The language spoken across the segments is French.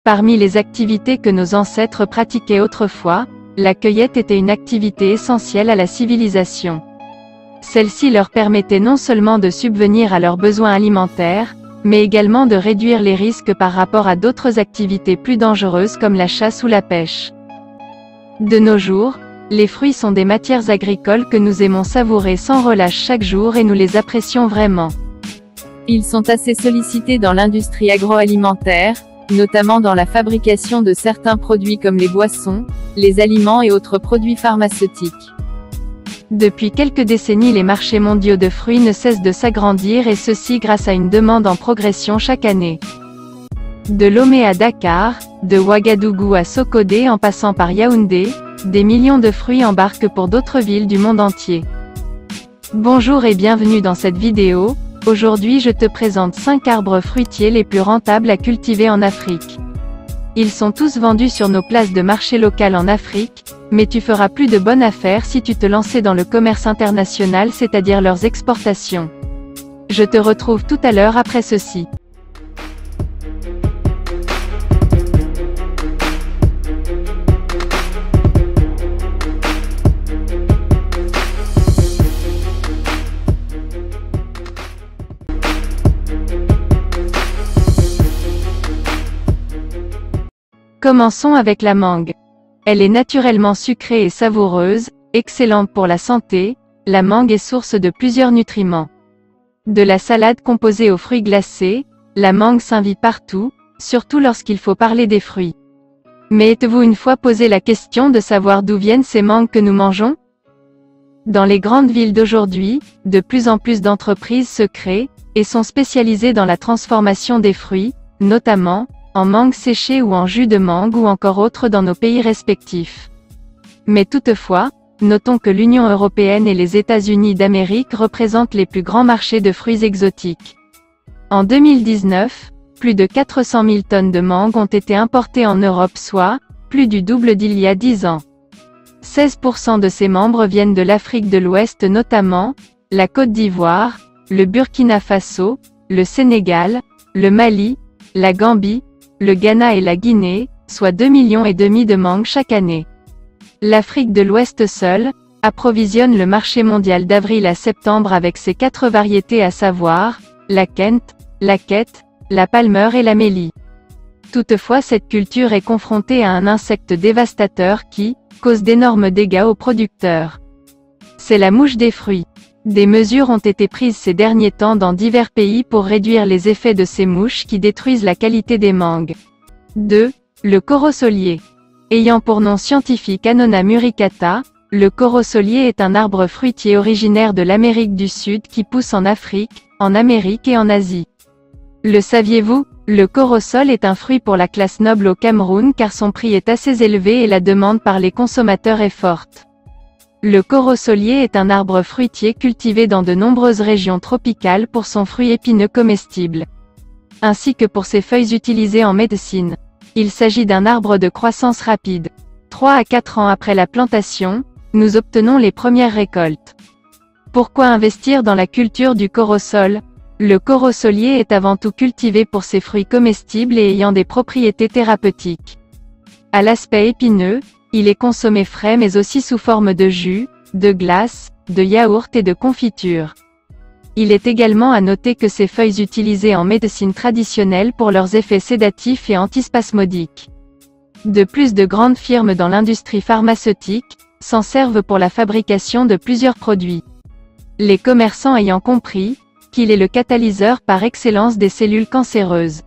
Parmi les activités que nos ancêtres pratiquaient autrefois, la cueillette était une activité essentielle à la civilisation. Celle-ci leur permettait non seulement de subvenir à leurs besoins alimentaires, mais également de réduire les risques par rapport à d'autres activités plus dangereuses comme la chasse ou la pêche. De nos jours, les fruits sont des matières agricoles que nous aimons savourer sans relâche chaque jour et nous les apprécions vraiment. Ils sont assez sollicités dans l'industrie agroalimentaire, notamment dans la fabrication de certains produits comme les boissons, les aliments et autres produits pharmaceutiques. Depuis quelques décennies, les marchés mondiaux de fruits ne cessent de s'agrandir et ceci grâce à une demande en progression chaque année. De Lomé à Dakar, de Ouagadougou à Sokodé en passant par Yaoundé, des millions de fruits embarquent pour d'autres villes du monde entier. Bonjour et bienvenue dans cette vidéo. Aujourd'hui je te présente 5 arbres fruitiers les plus rentables à cultiver en Afrique. Ils sont tous vendus sur nos places de marché local en Afrique, mais tu feras plus de bonnes affaires si tu te lançais dans le commerce international, c'est-à-dire leurs exportations. Je te retrouve tout à l'heure après ceci. Commençons avec la mangue. Elle est naturellement sucrée et savoureuse, excellente pour la santé. La mangue est source de plusieurs nutriments. De la salade composée aux fruits glacés, la mangue s'invite partout, surtout lorsqu'il faut parler des fruits. Mais êtes-vous une fois posé la question de savoir d'où viennent ces mangues que nous mangeons? Dans les grandes villes d'aujourd'hui, de plus en plus d'entreprises se créent, et sont spécialisées dans la transformation des fruits, notamment, en mangue séchée ou en jus de mangue ou encore autres dans nos pays respectifs. Mais toutefois, notons que l'Union européenne et les États-Unis d'Amérique représentent les plus grands marchés de fruits exotiques. En 2019, plus de 400 000 tonnes de mangue ont été importées en Europe, soit plus du double d'il y a 10 ans. 16% de ces membres viennent de l'Afrique de l'Ouest, notamment la Côte d'Ivoire, le Burkina Faso, le Sénégal, le Mali, la Gambie, le Ghana et la Guinée, soit 2,5 millions de mangues chaque année. L'Afrique de l'Ouest seule approvisionne le marché mondial d'avril à septembre avec ses 4 variétés, à savoir la Kent, la Quête, la Palmer et la Mélie. Toutefois, cette culture est confrontée à un insecte dévastateur qui cause d'énormes dégâts aux producteurs. C'est la mouche des fruits. Des mesures ont été prises ces derniers temps dans divers pays pour réduire les effets de ces mouches qui détruisent la qualité des mangues. 2. Le corosolier. Ayant pour nom scientifique Annona muricata, le corosolier est un arbre fruitier originaire de l'Amérique du Sud qui pousse en Afrique, en Amérique et en Asie. Le saviez-vous? Le corosol est un fruit pour la classe noble au Cameroun car son prix est assez élevé et la demande par les consommateurs est forte. Le corosolier est un arbre fruitier cultivé dans de nombreuses régions tropicales pour son fruit épineux comestible, ainsi que pour ses feuilles utilisées en médecine. Il s'agit d'un arbre de croissance rapide. 3 à 4 ans après la plantation, nous obtenons les premières récoltes. Pourquoi investir dans la culture du corosol? Le corosolier est avant tout cultivé pour ses fruits comestibles et ayant des propriétés thérapeutiques. À l'aspect épineux, il est consommé frais mais aussi sous forme de jus, de glace, de yaourt et de confiture. Il est également à noter que ces feuilles utilisées en médecine traditionnelle pour leurs effets sédatifs et antispasmodiques. De plus, de grandes firmes dans l'industrie pharmaceutique s'en servent pour la fabrication de plusieurs produits. Les commerçants ayant compris qu'il est le catalyseur par excellence des cellules cancéreuses.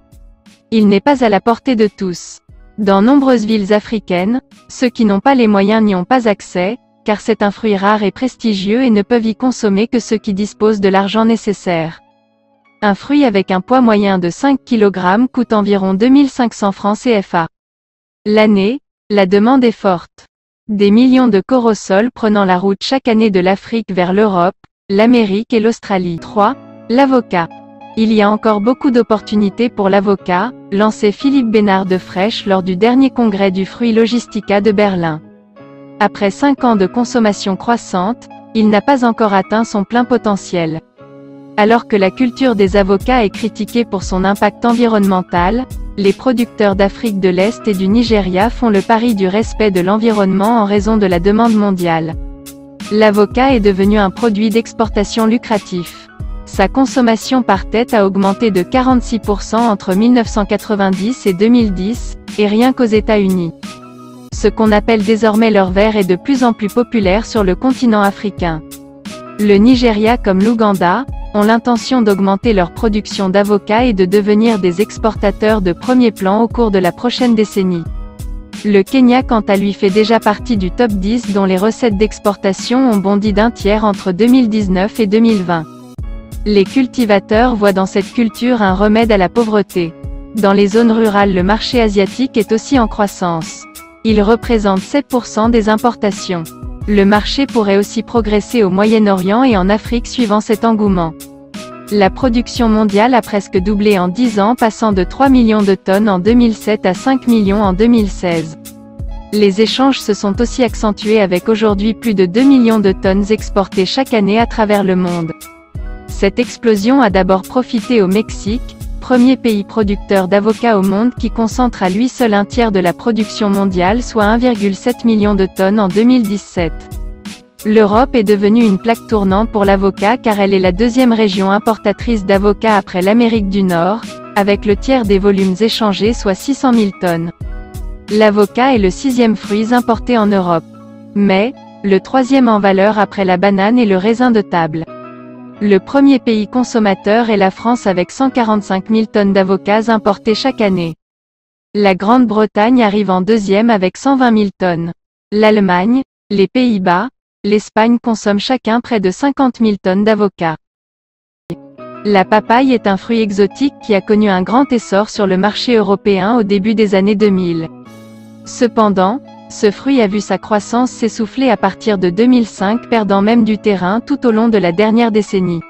Il n'est pas à la portée de tous. Dans nombreuses villes africaines, ceux qui n'ont pas les moyens n'y ont pas accès, car c'est un fruit rare et prestigieux et ne peuvent y consommer que ceux qui disposent de l'argent nécessaire. Un fruit avec un poids moyen de 5 kg coûte environ 2500 francs CFA. L'année, la demande est forte. Des millions de corosols prenant la route chaque année de l'Afrique vers l'Europe, l'Amérique et l'Australie. 3. L'avocat. Il y a encore beaucoup d'opportunités pour l'avocat, lançait Philippe Bénard de Fraîche lors du dernier congrès du fruit Logistica de Berlin. Après 5 ans de consommation croissante, il n'a pas encore atteint son plein potentiel. Alors que la culture des avocats est critiquée pour son impact environnemental, les producteurs d'Afrique de l'Est et du Nigeria font le pari du respect de l'environnement en raison de la demande mondiale. L'avocat est devenu un produit d'exportation lucratif. Sa consommation par tête a augmenté de 46% entre 1990 et 2010, et rien qu'aux États-Unis. Ce qu'on appelle désormais leur verre est de plus en plus populaire sur le continent africain. Le Nigeria comme l'Ouganda ont l'intention d'augmenter leur production d'avocats et de devenir des exportateurs de premier plan au cours de la prochaine décennie. Le Kenya quant à lui fait déjà partie du top 10 dont les recettes d'exportation ont bondi d'un tiers entre 2019 et 2020. Les cultivateurs voient dans cette culture un remède à la pauvreté. Dans les zones rurales, le marché asiatique est aussi en croissance. Il représente 7% des importations. Le marché pourrait aussi progresser au Moyen-Orient et en Afrique suivant cet engouement. La production mondiale a presque doublé en 10 ans, passant de 3 millions de tonnes en 2007 à 5 millions en 2016. Les échanges se sont aussi accentués avec aujourd'hui plus de 2 millions de tonnes exportées chaque année à travers le monde. Cette explosion a d'abord profité au Mexique, premier pays producteur d'avocats au monde qui concentre à lui seul un tiers de la production mondiale, soit 1,7 million de tonnes en 2017. L'Europe est devenue une plaque tournante pour l'avocat car elle est la deuxième région importatrice d'avocats après l'Amérique du Nord, avec le tiers des volumes échangés soit 600 000 tonnes. L'avocat est le sixième fruit importé en Europe. Mais, le troisième en valeur après la banane et le raisin de table. Le premier pays consommateur est la France avec 145 000 tonnes d'avocats importés chaque année. La Grande-Bretagne arrive en deuxième avec 120 000 tonnes. L'Allemagne, les Pays-Bas, l'Espagne consomment chacun près de 50 000 tonnes d'avocats. La papaye est un fruit exotique qui a connu un grand essor sur le marché européen au début des années 2000. Cependant, ce fruit a vu sa croissance s'essouffler à partir de 2005, perdant même du terrain tout au long de la dernière décennie.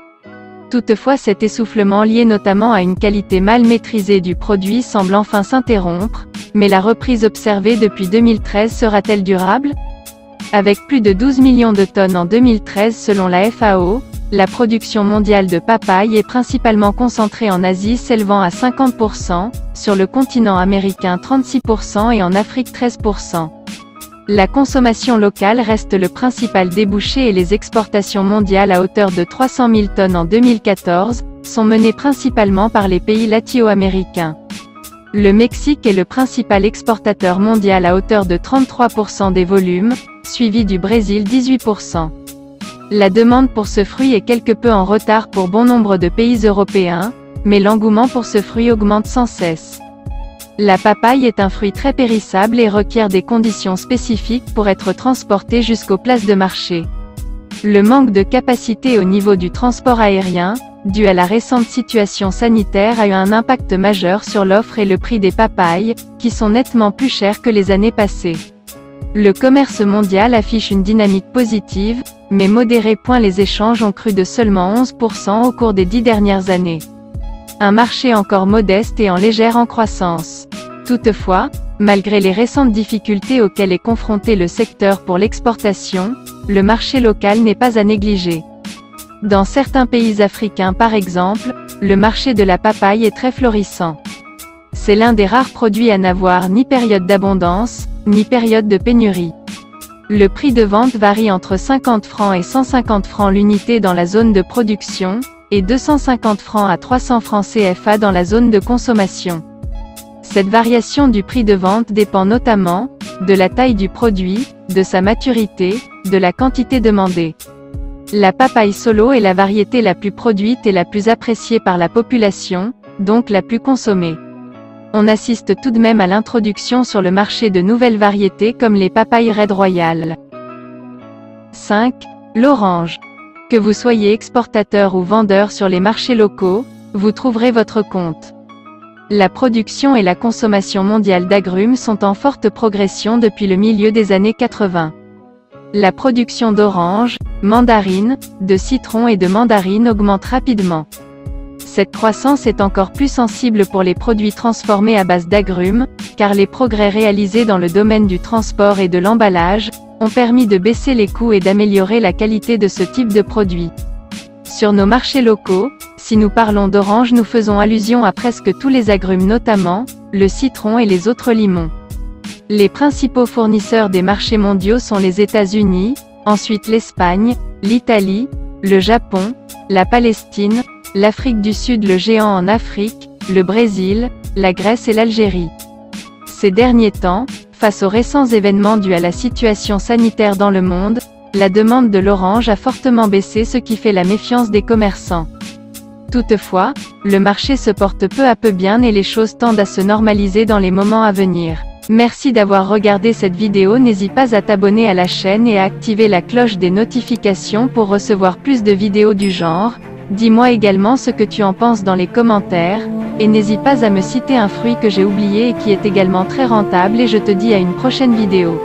Toutefois, cet essoufflement lié notamment à une qualité mal maîtrisée du produit semble enfin s'interrompre, mais la reprise observée depuis 2013 sera-t-elle durable ? Avec plus de 12 millions de tonnes en 2013 selon la FAO, la production mondiale de papaye est principalement concentrée en Asie s'élevant à 50%, sur le continent américain 36% et en Afrique 13%. La consommation locale reste le principal débouché et les exportations mondiales à hauteur de 300 000 tonnes en 2014, sont menées principalement par les pays latino-américains. Le Mexique est le principal exportateur mondial à hauteur de 33% des volumes, suivi du Brésil 18%. La demande pour ce fruit est quelque peu en retard pour bon nombre de pays européens, mais l'engouement pour ce fruit augmente sans cesse. La papaye est un fruit très périssable et requiert des conditions spécifiques pour être transporté jusqu'aux places de marché. Le manque de capacité au niveau du transport aérien, dû à la récente situation sanitaire, a eu un impact majeur sur l'offre et le prix des papayes, qui sont nettement plus chers que les années passées. Le commerce mondial affiche une dynamique positive, mais modérée. Les échanges ont cru de seulement 11% au cours des 10 dernières années. Un marché encore modeste et en légère croissance. Toutefois, malgré les récentes difficultés auxquelles est confronté le secteur pour l'exportation, le marché local n'est pas à négliger. Dans certains pays africains par exemple, le marché de la papaye est très florissant. C'est l'un des rares produits à n'avoir ni période d'abondance, ni période de pénurie. Le prix de vente varie entre 50 francs et 150 francs l'unité dans la zone de production, et 250 francs à 300 francs CFA dans la zone de consommation. Cette variation du prix de vente dépend notamment de la taille du produit, de sa maturité, de la quantité demandée. La papaye solo est la variété la plus produite et la plus appréciée par la population, donc la plus consommée. On assiste tout de même à l'introduction sur le marché de nouvelles variétés comme les papayes Red Royal. 5. L'orange. Que vous soyez exportateur ou vendeur sur les marchés locaux, vous trouverez votre compte. La production et la consommation mondiale d'agrumes sont en forte progression depuis le milieu des années 80. La production d'oranges, mandarines, de citrons et de mandarines augmente rapidement. Cette croissance est encore plus sensible pour les produits transformés à base d'agrumes, car les progrès réalisés dans le domaine du transport et de l'emballage ont permis de baisser les coûts et d'améliorer la qualité de ce type de produit. Sur nos marchés locaux, si nous parlons d'orange, nous faisons allusion à presque tous les agrumes, notamment le citron et les autres limons. Les principaux fournisseurs des marchés mondiaux sont les États-Unis, ensuite l'Espagne, l'Italie, le Japon, la Palestine, l'Afrique du Sud, le géant en Afrique, le Brésil, la Grèce et l'Algérie. Ces derniers temps, face aux récents événements dus à la situation sanitaire dans le monde, la demande de l'orange a fortement baissé, ce qui fait la méfiance des commerçants. Toutefois, le marché se porte peu à peu bien et les choses tendent à se normaliser dans les moments à venir. Merci d'avoir regardé cette vidéo, n'hésite pas à t'abonner à la chaîne et à activer la cloche des notifications pour recevoir plus de vidéos du genre. Dis-moi également ce que tu en penses dans les commentaires, et n'hésite pas à me citer un fruit que j'ai oublié et qui est également très rentable, et je te dis à une prochaine vidéo.